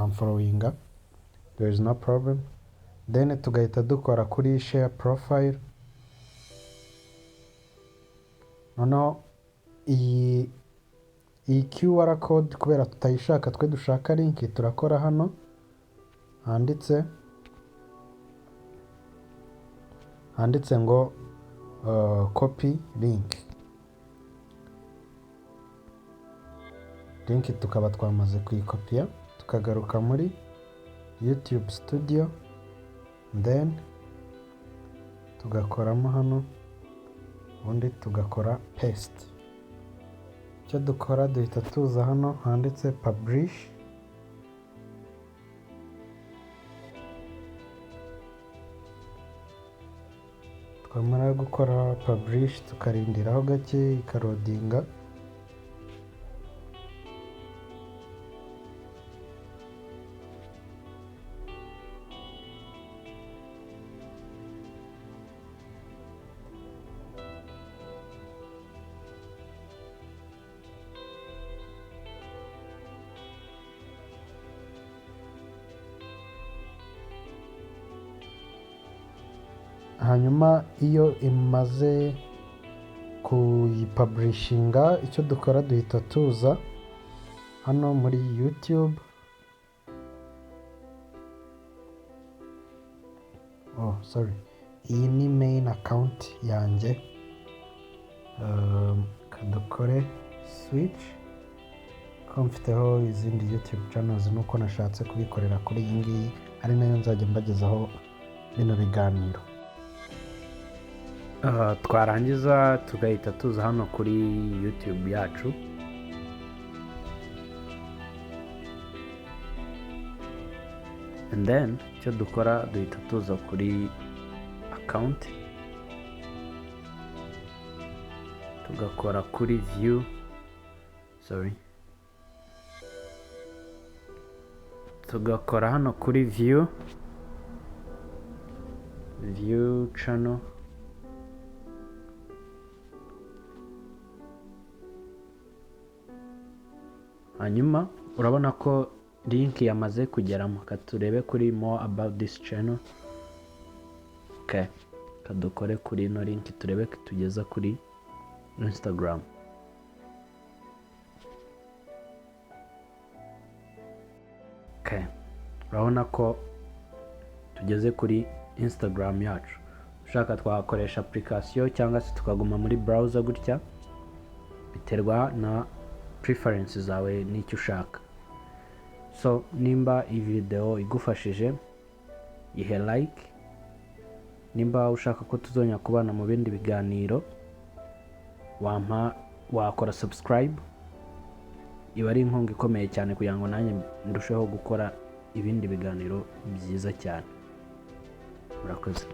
unfollowinga, there is no problem. Then tugahita dukora kuri share profile. Noneho iyi QR code kubera tutayishaka, twe dushaka link, turakora hano handitse ngo copy link. Link tukaba twamaze kuyikopiya, tukagaruka muri YouTube studio, then tugakoramo hano, ubundi tugakora paste. Icyo dukora duhita tuza hano handitse publish, twamara gukora publish tukarindiraho gake ikarodinga. Hanyuma iyo imaze kuyipublishinga, icyo dukora duhita tuza hano muri YouTube. Iyi ni main account yanjye. Kadukore switch, ko mfiteho izindi YouTube channels nuko nashatse kubikorera kuri iyi ngiyi, ari nayo nzajya mbagezaho bino biganiro. Twarangiza tugahita tuza hano kuri YouTube yacu. And then icyo dukora duhita tuza kuri account, tugakora kuri view, tugakora hano kuri view channel. Hanyuma urabona ko link yamaze kugeramo, katurebe kuri more about this channel. Kadukore kuri ino link turebe tugeza kuri Instagram. Urabona ko tugeze kuri Instagram yacu. Ushaka twakoresha application cyangwa se tukaguma muri browser gutya, biterwa na preferences zawe n'icyo ushaka. So nimba iyi video igufashije, ihe like. Nimba ushaka ko tuzongera kubana mu bindi biganiro, wakora subscribe. Iba ari inkunga ikomeye cyane kugira ngo nanjye ndusheho gukora ibindi biganiro byiza cyane. Murakoze.